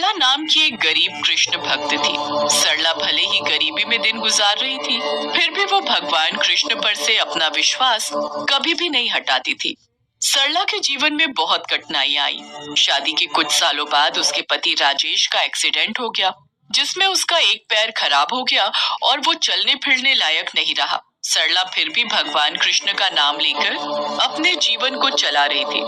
सरला नाम की एक गरीब कृष्ण भक्त थी। सरला भले ही गरीबी में दिन गुजार रही थी, फिर भी वो भगवान कृष्ण पर से अपना विश्वास कभी भी नहीं हटाती थी। सरला के जीवन में बहुत कठिनाइयां आई। शादी के कुछ सालों बाद उसके पति राजेश का एक्सीडेंट हो गया, जिसमें उसका एक पैर खराब हो गया और वो चलने फिरने लायक नहीं रहा। सरला फिर भी भगवान कृष्ण का नाम लेकर अपने जीवन को चला रही थी।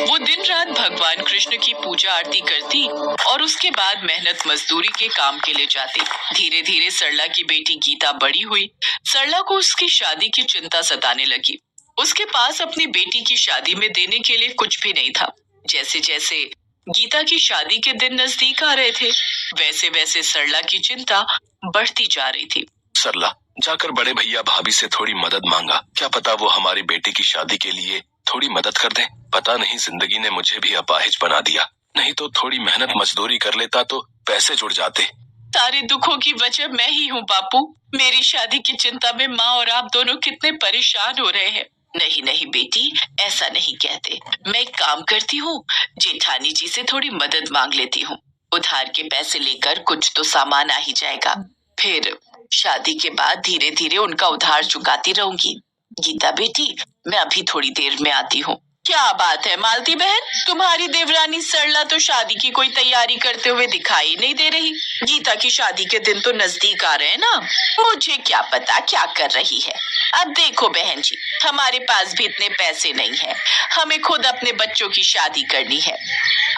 वो दिन रात भगवान कृष्ण की पूजा आरती करती और उसके बाद मेहनत मजदूरी के काम के लिए जाती। धीरे धीरे सरला की बेटी गीता बड़ी हुई। सरला को उसकी शादी की चिंता सताने लगी। उसके पास अपनी बेटी की शादी में देने के लिए कुछ भी नहीं था। जैसे जैसे गीता की शादी के दिन नजदीक आ रहे थे, वैसे वैसे सरला की चिंता बढ़ती जा रही थी। सरला, जाकर बड़े भैया भाभी से थोड़ी मदद मांगा। क्या पता वो हमारी बेटी की शादी के लिए थोड़ी मदद कर दें। पता नहीं जिंदगी ने मुझे भी अपाहिज बना दिया। नहीं तो थोड़ी मेहनत मजदूरी कर लेता तो पैसे जुड़ जाते। सारे दुखों की वजह मैं ही हूँ बापू। मेरी शादी की चिंता में माँ और आप दोनों कितने परेशान हो रहे हैं। नहीं नहीं बेटी, ऐसा नहीं कहते। मैं एक काम करती हूँ, जेठानी जी से थोड़ी मदद मांग लेती हूँ। उधार के पैसे लेकर कुछ तो सामान आ ही जाएगा। फिर शादी के बाद धीरे धीरे उनका उधार चुकाती रहूंगी। गीता बेटी, मैं अभी थोड़ी देर में आती हूँ। क्या बात है मालती बहन, तुम्हारी देवरानी सरला तो शादी की कोई तैयारी करते हुए दिखाई नहीं दे रही। गीता की शादी के दिन तो नजदीक आ रहे हैं ना। मुझे क्या पता क्या कर रही है। अब देखो बहन जी, हमारे पास भी इतने पैसे नहीं है। हमें खुद अपने बच्चों की शादी करनी है।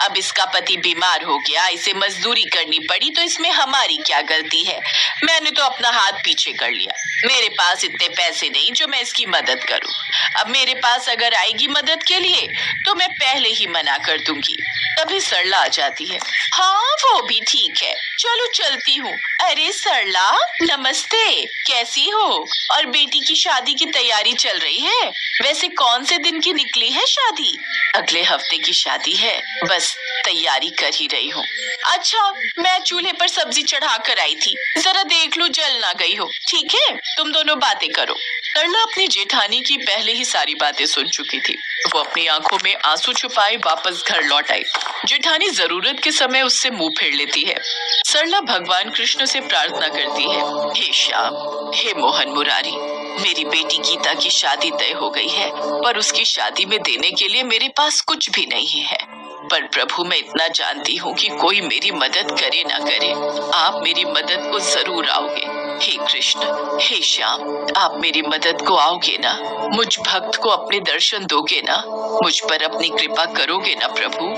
अब इसका पति बीमार हो गया, इसे मजदूरी करनी पड़ी, तो इसमें हमारी क्या गलती है। मैंने तो अपना हाथ पीछे कर लिया। मेरे पास इतने पैसे नहीं जो मैं इसकी मदद करूं। अब मेरे पास अगर आएगी मदद के लिए तो मैं पहले ही मना कर दूंगी। तभी सरला आ जाती है। हाँ वो भी ठीक है, चलो चलती हूँ। अरे सरला, नमस्ते, कैसी हो? और बेटी की शादी की तैयारी चल रही है? वैसे कौन से दिन की निकली है शादी? अगले हफ्ते की शादी है, बस तैयारी कर ही रही हूँ। अच्छा, मैं चूल्हे पर सब्जी चढ़ा कर आई थी, जरा देख लो जल ना गई हो। ठीक है, तुम दोनों बातें करो। सरला अपनी जेठानी की पहले ही सारी बातें सुन चुकी थी। वो अपनी आंखों में आंसू छुपाए वापस घर लौट आई। जेठानी जरूरत के समय उससे मुंह फेर लेती है। सरला भगवान कृष्ण से प्रार्थना करती है, हे श्याम, हे मोहन मुरारी, मेरी बेटी गीता की शादी तय हो गई है, पर उसकी शादी में देने के लिए मेरे पास कुछ भी नहीं है। पर प्रभु, मैं इतना जानती हूँ कि कोई मेरी मदद करे ना करे, आप मेरी मदद को जरूर आओगे। हे कृष्ण, हे श्याम, आप मेरी मदद को आओगे ना? मुझ भक्त को अपने दर्शन दोगे ना? मुझ पर अपनी कृपा करोगे ना प्रभु?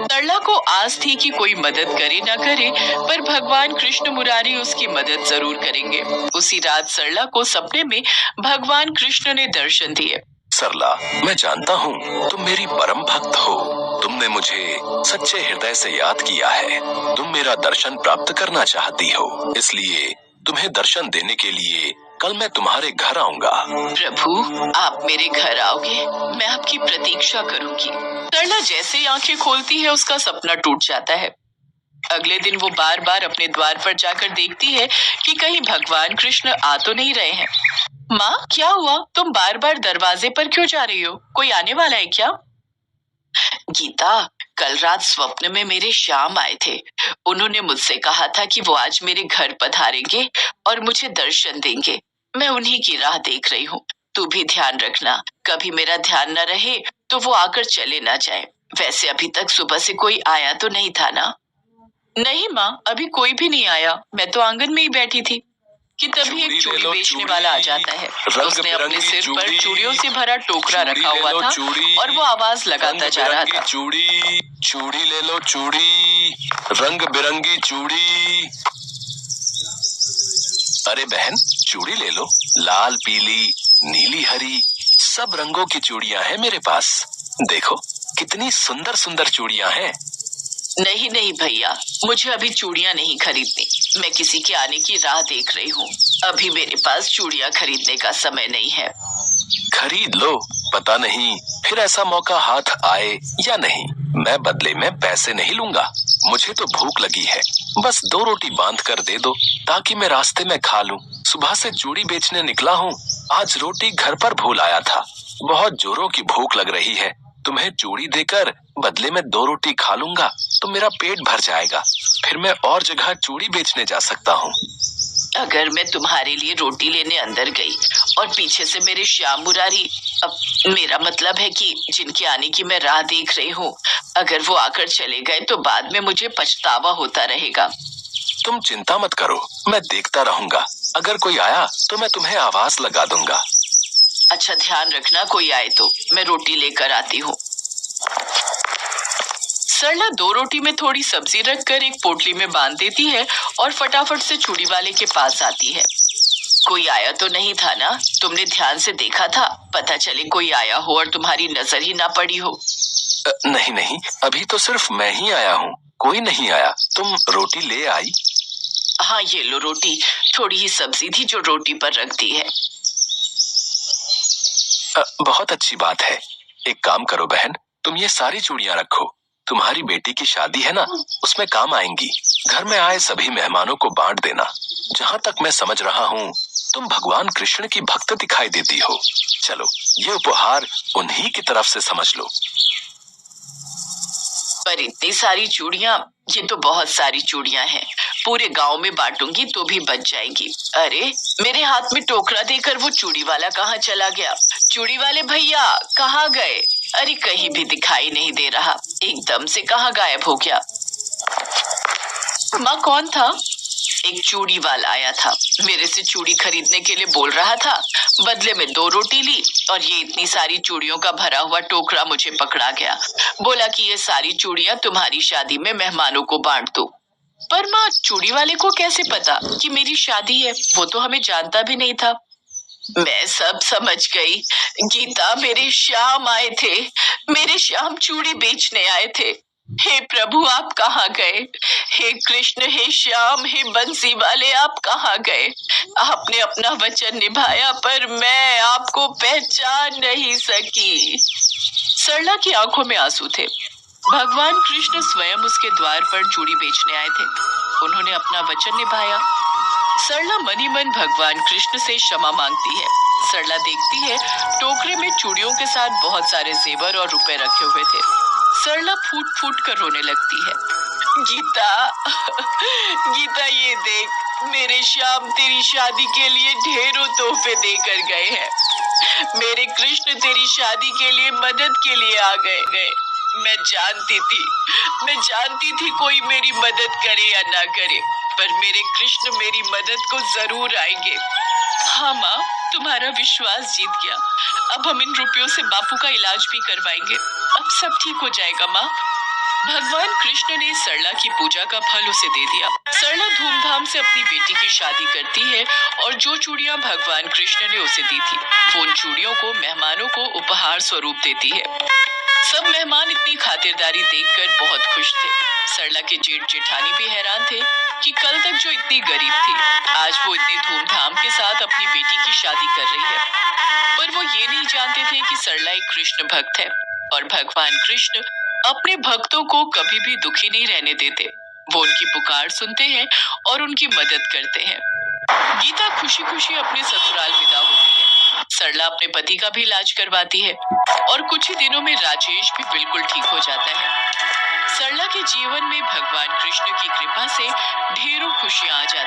सरला को आस थी कि कोई मदद करे ना करे, पर भगवान कृष्ण मुरारी उसकी मदद जरूर करेंगे। उसी रात सरला को सपने में भगवान कृष्ण ने दर्शन दिए। सरला, मैं जानता हूँ तुम मेरी परम भक्त हो। तुमने मुझे सच्चे हृदय से याद किया है। तुम मेरा दर्शन प्राप्त करना चाहती हो, इसलिए तुम्हें दर्शन देने के लिए कल मैं तुम्हारे घर आऊंगा। प्रभु, आप मेरे घर आओगे, मैं आपकी प्रतीक्षा करूंगी। सरला जैसे ही आंखें खोलती है, उसका सपना टूट जाता है। अगले दिन वो बार बार अपने द्वार पर जाकर देखती है कि कहीं भगवान कृष्ण आ तो नहीं रहे हैं। माँ, क्या हुआ? तुम बार बार दरवाजे पर क्यों जा रही हो? कोई आने वाला है क्या? गीता, कल रात स्वप्न में मेरे श्याम आए थे। उन्होंने मुझसे कहा था कि वो आज मेरे घर पधारेंगे और मुझे दर्शन देंगे। मैं उन्हीं की राह देख रही हूँ। तू भी ध्यान रखना, कभी मेरा ध्यान न रहे तो वो आकर चले ना जाए। वैसे अभी तक सुबह से कोई आया तो नहीं था ना? नहीं माँ, अभी कोई भी नहीं आया। मैं तो आंगन में ही बैठी थी कि तभी एक चूड़ी बेचने वाला आ जाता है। उसने अपने सिर पर चूड़ियों से भरा टोकरा रखा हुआ था और वो आवाज लगाता जा रहा था, चूड़ी, चूड़ी ले लो चूड़ी, रंग बिरंगी चूड़ी। अरे बहन, चूड़ी ले लो, लाल, पीली, नीली, हरी, सब रंगों की चूड़ियां हैं मेरे पास। देखो कितनी सुंदर सुंदर चूड़ियां हैं। नहीं नहीं भैया, मुझे अभी चूड़ियां नहीं खरीदनी। मैं किसी के आने की राह देख रही हूँ। अभी मेरे पास चूड़ियां खरीदने का समय नहीं है। खरीद लो, पता नहीं फिर ऐसा मौका हाथ आए या नहीं। मैं बदले में पैसे नहीं लूंगा। मुझे तो भूख लगी है, बस 2 रोटी बांध कर दे दो ताकि मैं रास्ते में खा लूं। सुबह से चूड़ी बेचने निकला हूँ, आज रोटी घर पर भूल आया था। बहुत जोरों की भूख लग रही है, तुम्हें चूड़ी देकर बदले में 2 रोटी खा लूंगा तो मेरा पेट भर जाएगा। फिर मैं और जगह चूड़ी बेचने जा सकता हूँ। अगर मैं तुम्हारे लिए रोटी लेने अंदर गई और पीछे से मेरे श्याम मुरारी, अब मेरा मतलब है कि जिनके आने की मैं राह देख रही हूँ, अगर वो आकर चले गए तो बाद में मुझे पछतावा होता रहेगा। तुम चिंता मत करो, मैं देखता रहूंगा। अगर कोई आया तो मैं तुम्हें आवाज लगा दूंगा। अच्छा, ध्यान रखना कोई आए तो। मैं रोटी लेकर आती हूँ। सरला 2 रोटी में थोड़ी सब्जी रखकर एक पोटली में बांध देती है और फटाफट से चूड़ी वाले के पास आती है। कोई आया तो नहीं था ना? तुमने ध्यान से देखा था? पता चले कोई आया हो और तुम्हारी नजर ही ना पड़ी हो। नहीं नहीं, अभी तो सिर्फ मैं ही आया हूँ, कोई नहीं आया। तुम रोटी ले आई? हाँ, ये लो रोटी। थोड़ी ही सब्जी थी जो रोटी पर रख दी है। बहुत अच्छी बात है। एक काम करो बहन, तुम ये सारी चूड़ियां रखो। तुम्हारी बेटी की शादी है ना, उसमें काम आएंगी। घर में आए सभी मेहमानों को बांट देना। जहाँ तक मैं समझ रहा हूँ, तुम भगवान कृष्ण की भक्त दिखाई देती हो। चलो, ये उपहार उन्हीं की तरफ से समझ लो। पर इतनी सारी चूड़ियां, ये तो बहुत सारी चूड़ियां हैं। पूरे गांव में बांटूंगी तो भी बच जाएंगी। अरे, मेरे हाथ में टोकरा देकर वो चूड़ी वाला कहाँ चला गया? चूड़ी वाले भैया कहाँ गए? अरे, कहीं भी दिखाई नहीं दे रहा। एकदम से कहाँ गायब हो गया? माँ, कौन था? एक चूड़ी वाला आया था, मेरे से चूड़ी खरीदने के लिए बोल रहा था। बदले में 2 रोटी ली और ये इतनी सारी चूड़ियों का भरा हुआ टोकरा मुझे पकड़ा गया। बोला कि ये सारी चूड़ियां तुम्हारी शादी में मेहमानों को बांट दो। पर माँ, चूड़ी वाले को कैसे पता कि मेरी शादी है? वो तो हमें जानता भी नहीं था। मैं सब समझ गई। गीता, मेरे श्याम आए थे। मेरे श्याम चूड़ी बेचने आए थे। हे प्रभु, आप कहाँ गए? हे कृष्ण, हे श्याम, हे बंसी वाले, आप कहाँ गए? आपने अपना वचन निभाया पर मैं आपको पहचान नहीं सकी। सरला की आंखों में आंसू थे। भगवान कृष्ण स्वयं उसके द्वार पर चूड़ी बेचने आए थे। उन्होंने अपना वचन निभाया। सरला मनी मन भगवान कृष्ण से क्षमा मांगती है। सरला देखती है टोकरे में चूड़ियों के साथ बहुत सारे जेवर और रुपए रखे हुए थे। सरला फूट फूट कर रोने लगती है। गीता, गीता, ये देख, मेरे श्याम तेरी शादी के लिए ढेरों तोहफे देकर गए हैं। मेरे कृष्ण तेरी शादी के लिए मदद के लिए आ गए। मैं जानती थी कोई मेरी मदद करे या ना करे, पर मेरे कृष्ण मेरी मदद को जरूर आएंगे। हाँ माँ, तुम्हारा विश्वास जीत गया। अब हम इन रुपयों से बापू का इलाज भी करवाएंगे। अब सब ठीक हो जाएगा माँ। भगवान कृष्ण ने सरला की पूजा का फल उसे दे दिया। सरला धूमधाम से अपनी बेटी की शादी करती है और जो चूड़ियां भगवान कृष्ण ने उसे दी थी, वो उन चूड़ियों को मेहमानों को उपहार स्वरूप देती है। सब मेहमान इतनी खातिरदारी देखकर बहुत खुश थे। सरला के जेठ जेठानी भी हैरान थे कि कल तक जो इतनी गरीब थी, आज वो इतनी धूमधाम के साथ अपनी बेटी की शादी कर रही है। पर वो ये नहीं जानते थे कि सरला एक कृष्ण भक्त है और भगवान कृष्ण अपने भक्तों को कभी भी दुखी नहीं रहने देते। वो उनकी पुकार सुनते हैं और उनकी मदद करते हैं। गीता खुशी खुशी अपने ससुराल विदा होती है। सरला अपने पति का भी इलाज करवाती है और कुछ ही दिनों में राजेश भी बिल्कुल ठीक हो जाता है। सरला के जीवन में भगवान कृष्ण की कृपा से ढेरों खुशियां आ जाती हैं।